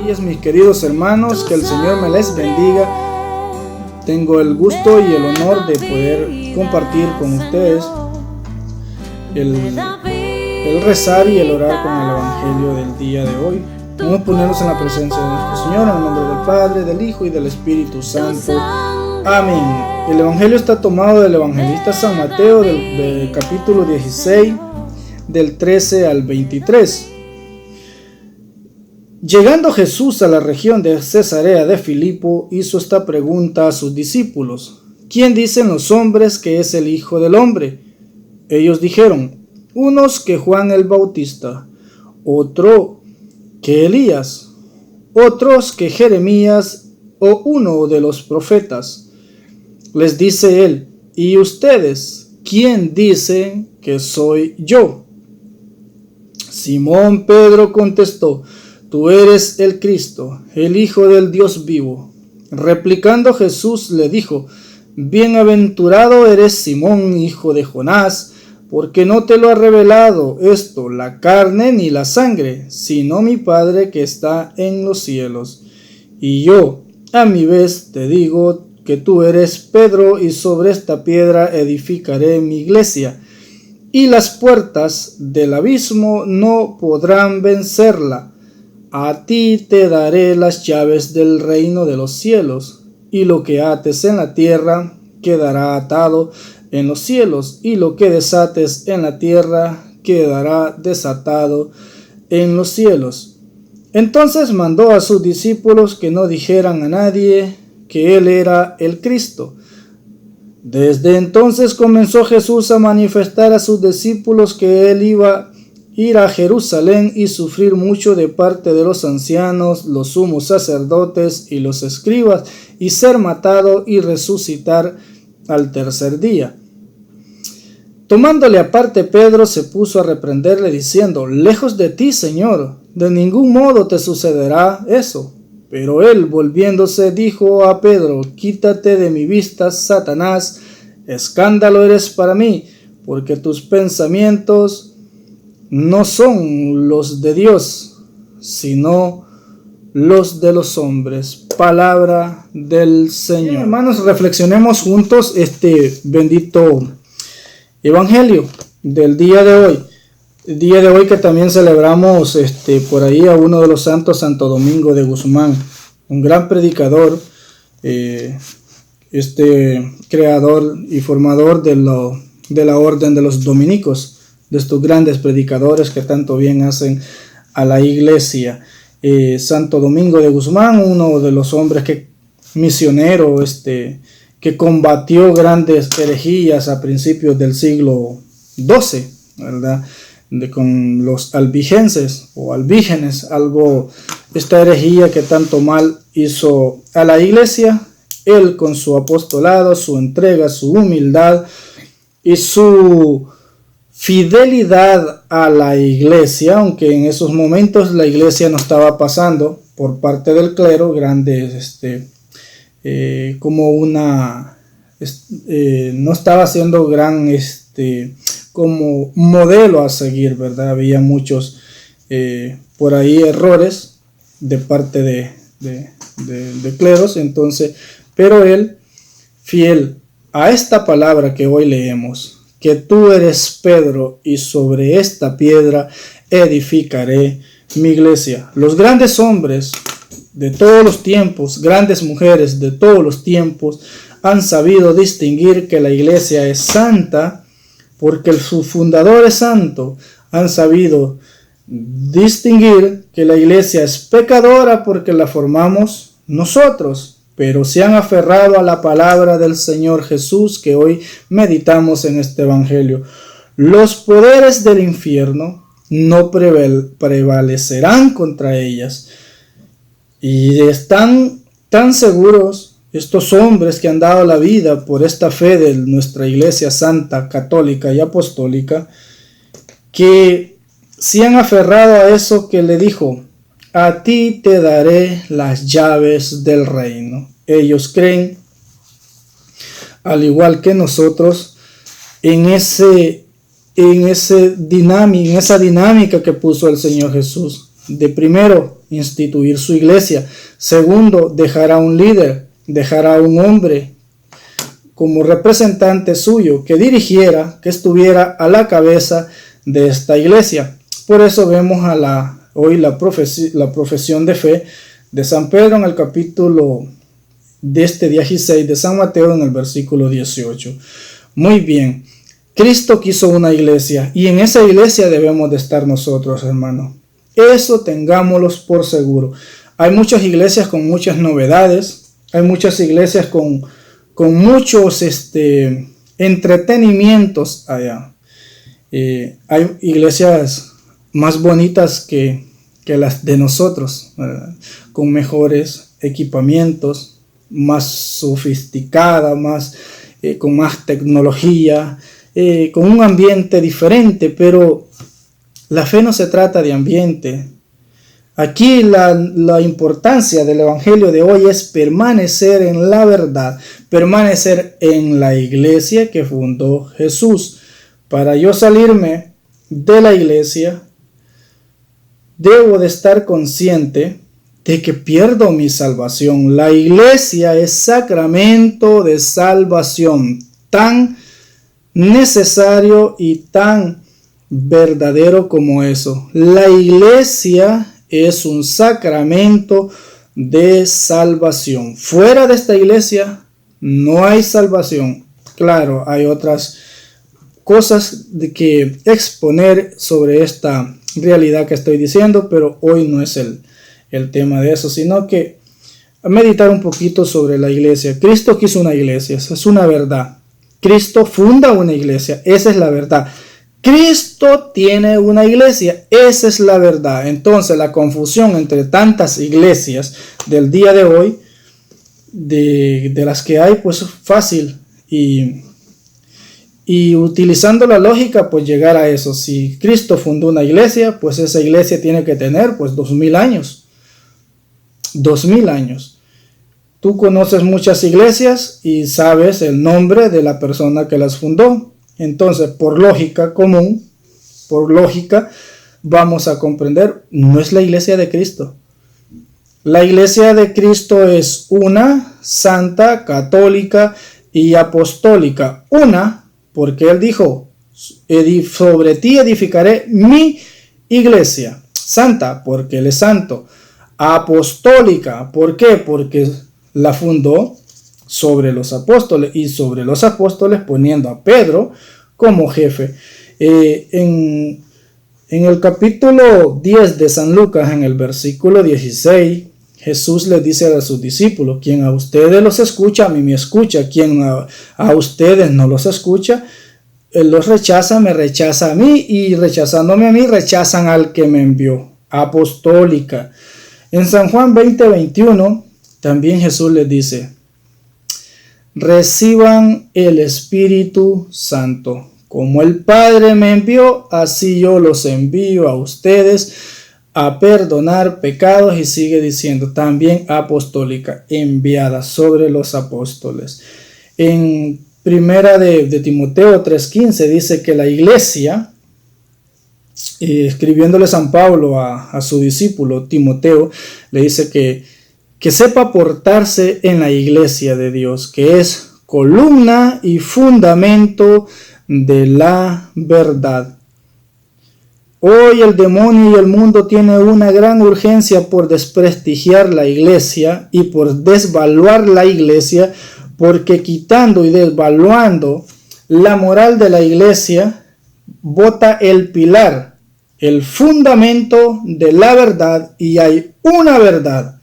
días, mis queridos hermanos, que el Señor me les bendiga. Tengo el gusto y el honor de poder compartir con ustedes el rezar y el orar con el Evangelio del día de hoy. Vamos a ponernos en la presencia de nuestro Señor, en el nombre del Padre, del Hijo y del Espíritu Santo. Amén. El Evangelio está tomado del evangelista San Mateo, del capítulo 16, del 13 al 23. Llegando Jesús a la región de Cesarea de Filipo, hizo esta pregunta a sus discípulos: ¿Quién dicen los hombres que es el Hijo del Hombre? Ellos dijeron: unos que Juan el Bautista, otro que Elías, otros que Jeremías o uno de los profetas. Les dice él: ¿y ustedes quién dicen que soy yo? Simón Pedro contestó: Tú eres el Cristo, el Hijo del Dios vivo. Replicando Jesús le dijo: Bienaventurado eres Simón, hijo de Jonás, porque no te lo ha revelado esto la carne ni la sangre, sino mi Padre que está en los cielos. Y yo, a mi vez, te digo que tú eres Pedro, y sobre esta piedra edificaré mi iglesia, y las puertas del abismo no podrán vencerla. A ti te daré las llaves del reino de los cielos, y lo que ates en la tierra quedará atado en los cielos, y lo que desates en la tierra quedará desatado en los cielos. Entonces mandó a sus discípulos que no dijeran a nadie que él era el Cristo. Desde entonces comenzó Jesús a manifestar a sus discípulos que él iba a ir a Jerusalén y sufrir mucho de parte de los ancianos, los sumos sacerdotes y los escribas, y ser matado y resucitar al tercer día. Tomándole aparte, Pedro se puso a reprenderle diciendo: Lejos de ti, Señor, de ningún modo te sucederá eso. Pero él, volviéndose, dijo a Pedro: Quítate de mi vista, Satanás, escándalo eres para mí, porque tus pensamientos no son los de Dios, sino los de los hombres. Palabra del Señor. Bien, hermanos, reflexionemos juntos este bendito Evangelio del día de hoy. El día de hoy que también celebramos por ahí a uno de los santos, Santo Domingo de Guzmán, un gran predicador, creador y formador de la orden de los dominicos, de estos grandes predicadores que tanto bien hacen a la iglesia. Santo Domingo de Guzmán, uno de los hombres misionero, que combatió grandes herejías a principios del siglo XII, ¿verdad? Con los albigenses o albígenes, esta herejía que tanto mal hizo a la iglesia. Él, con su apostolado, su entrega, su humildad y su fidelidad a la iglesia, aunque en esos momentos la iglesia no estaba pasando por parte del clero grandes, no estaba siendo gran, como modelo a seguir, ¿verdad? Había muchos por ahí errores de parte de cleros, entonces, pero él, fiel a esta palabra que hoy leemos, que tú eres Pedro, y sobre esta piedra edificaré mi iglesia. Los grandes hombres de todos los tiempos, grandes mujeres de todos los tiempos, han sabido distinguir que la iglesia es santa porque su fundador es santo. Han sabido distinguir que la iglesia es pecadora porque la formamos nosotros, pero se han aferrado a la palabra del Señor Jesús que hoy meditamos en este Evangelio. Los poderes del infierno no prevalecerán contra ellas. Y están tan seguros estos hombres que han dado la vida por esta fe de nuestra iglesia santa, católica y apostólica, que se han aferrado a eso que le dijo: a ti te daré las llaves del reino. Ellos creen, al igual que nosotros, en esa dinámica que puso el Señor Jesús, de primero instituir su iglesia. Segundo, dejará un líder, dejará un hombre como representante suyo que dirigiera, que estuviera a la cabeza de esta iglesia. Por eso vemos hoy la profesión de fe de San Pedro en el capítulo de este 16 de San Mateo en el versículo 18. Muy bien, Cristo quiso una iglesia y en esa iglesia debemos de estar nosotros, hermanos. Eso tengámoslos por seguro. Hay muchas iglesias con muchas novedades, hay muchas iglesias con muchos entretenimientos allá. Hay iglesias más bonitas que las de nosotros, ¿verdad? Con mejores equipamientos, más sofisticada, con más tecnología, con un ambiente diferente, pero la fe no se trata de ambiente. Aquí la importancia del evangelio de hoy es permanecer en la verdad, permanecer en la iglesia que fundó Jesús. Para yo salirme de la iglesia, debo de estar consciente de que pierdo mi salvación. La iglesia es sacramento de salvación, tan necesario y tan verdadero como eso. La iglesia es un sacramento de salvación. Fuera de esta iglesia no hay salvación. Claro, hay otras cosas de que exponer sobre esta realidad que estoy diciendo, pero hoy no es el tema de eso, sino que meditar un poquito sobre la iglesia. Cristo quiso una iglesia, esa es una verdad. Cristo funda una iglesia, esa es la verdad. Cristo tiene una iglesia, esa es la verdad. Entonces la confusión entre tantas iglesias del día de hoy, de las que hay, pues es fácil y utilizando la lógica, pues llegar a eso. Si Cristo fundó una iglesia, pues esa iglesia tiene que tener pues 2000 años. 2000 años. Tú conoces muchas iglesias y sabes el nombre de la persona que las fundó. Entonces, por lógica común, por lógica, vamos a comprender, no es la iglesia de Cristo. La iglesia de Cristo es una, santa, católica y apostólica. Una, porque Él dijo, sobre ti edificaré mi iglesia. Santa, porque Él es santo. Apostólica, ¿por qué? Porque la fundó sobre los apóstoles y sobre los apóstoles poniendo a Pedro como jefe. En el capítulo 10 de San Lucas, en el versículo 16, Jesús les dice a sus discípulos, quien a ustedes los escucha, a mí me escucha, quien a ustedes no los escucha, él los rechaza, me rechaza a mí, y rechazándome a mí, rechazan al que me envió. Apostólica. En San Juan 20:21, también Jesús les dice, reciban el Espíritu Santo. Como el Padre me envió, así yo los envío a ustedes a perdonar pecados. Y sigue diciendo, también apostólica, enviada sobre los apóstoles. En primera de Timoteo 3:15 dice que la iglesia, escribiéndole San Pablo a su discípulo Timoteo, le dice que sepa portarse en la iglesia de Dios, que es columna y fundamento de la verdad. Hoy el demonio y el mundo tienen una gran urgencia por desprestigiar la iglesia y por desvaluar la iglesia, porque quitando y desvaluando la moral de la iglesia, bota el pilar, el fundamento de la verdad, y hay una verdad.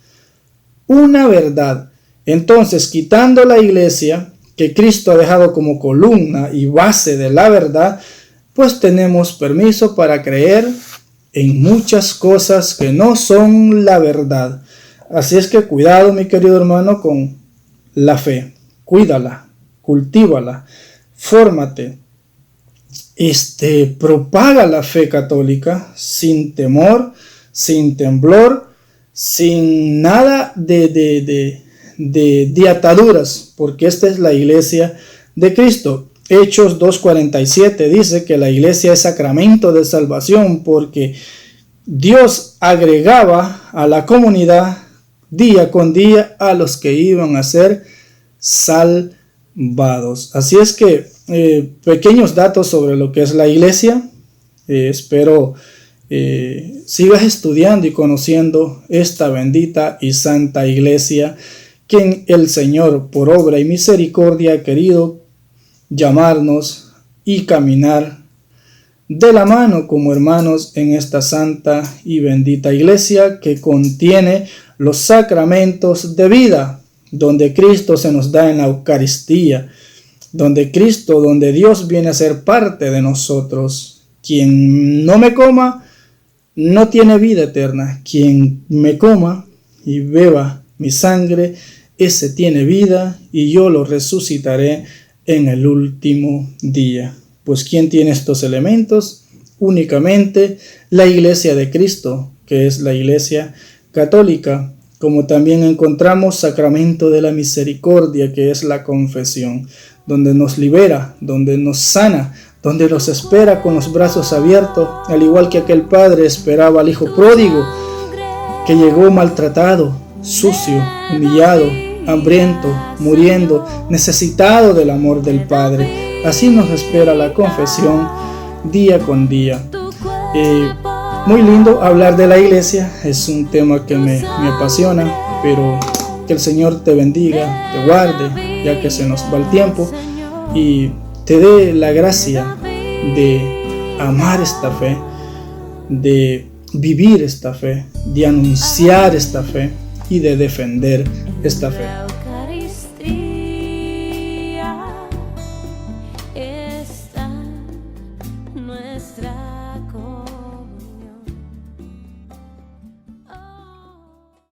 Una verdad. Entonces, quitando la iglesia que Cristo ha dejado como columna y base de la verdad, pues tenemos permiso para creer en muchas cosas que no son la verdad. Así es que cuidado, mi querido hermano, con la fe. Cuídala, cultívala, fórmate. Propaga la fe católica sin temor, sin temblor, sin nada de ataduras, porque esta es la iglesia de Cristo. Hechos 2:47 dice que la iglesia es sacramento de salvación, porque Dios agregaba a la comunidad día con día a los que iban a ser salvados. Así es que pequeños datos sobre lo que es la iglesia. Espero sigas estudiando y conociendo esta bendita y santa iglesia que el Señor, por obra y misericordia, ha querido llamarnos y caminar de la mano como hermanos en esta santa y bendita iglesia que contiene los sacramentos de vida, donde Cristo se nos da en la Eucaristía, donde Dios viene a ser parte de nosotros. Quien no me coma, no tiene vida eterna. Quien me coma y beba mi sangre, ese tiene vida y yo lo resucitaré en el último día. Pues ¿quién tiene estos elementos? Únicamente la iglesia de Cristo, que es la iglesia católica, como también encontramos sacramento de la misericordia, que es la confesión, donde nos libera, donde nos sana, donde nos espera con los brazos abiertos, al igual que aquel padre esperaba al hijo pródigo, que llegó maltratado, sucio, humillado, hambriento, muriendo, necesitado del amor del Padre. Así nos espera la confesión día con día. Muy lindo hablar de la iglesia, es un tema que me apasiona, pero que el Señor te bendiga, te guarde, ya que se nos va el tiempo, y te dé la gracia de amar esta fe, de vivir esta fe, de anunciar esta fe y de defender esta fe. Está nuestra